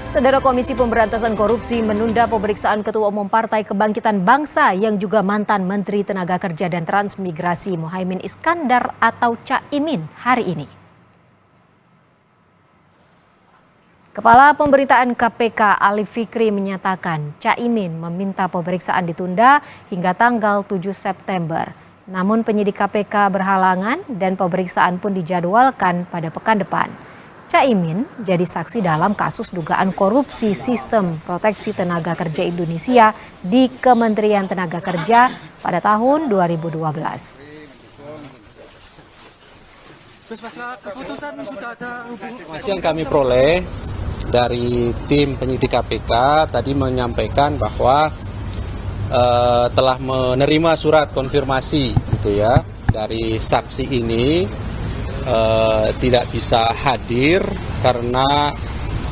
Saudara Komisi Pemberantasan Korupsi menunda pemeriksaan Ketua Umum Partai Kebangkitan Bangsa yang juga mantan Menteri Tenaga Kerja dan Transmigrasi Muhaimin Iskandar atau Caimin hari ini. Kepala Pemberitaan KPK Ali Fikri menyatakan Caimin meminta pemeriksaan ditunda hingga tanggal 7 September. Namun penyidik KPK berhalangan dan pemeriksaan pun dijadwalkan pada pekan depan. Caimin jadi saksi dalam kasus dugaan korupsi sistem proteksi tenaga kerja Indonesia di Kementerian Tenaga Kerja pada tahun 2012. Informasi yang kami peroleh dari tim penyidik KPK tadi menyampaikan bahwa telah menerima surat konfirmasi gitu ya dari saksi ini. Tidak bisa hadir karena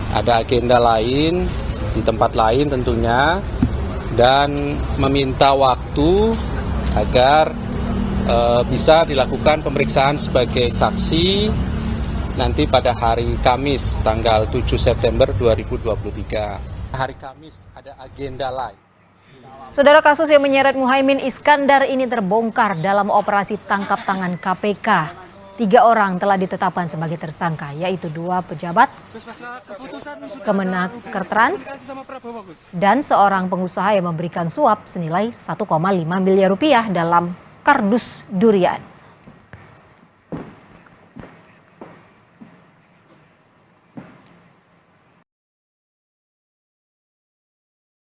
ada agenda lain di tempat lain tentunya, dan meminta waktu agar bisa dilakukan pemeriksaan sebagai saksi nanti pada hari Kamis tanggal 7 September 2023. Hari Kamis ada agenda lain. Saudara, kasus yang menyeret Muhaimin Iskandar ini terbongkar dalam operasi tangkap tangan KPK. 3 orang telah ditetapkan sebagai tersangka, yaitu 2 pejabat Kemenkertrans dan seorang pengusaha yang memberikan suap senilai 1,5 miliar rupiah dalam kardus durian.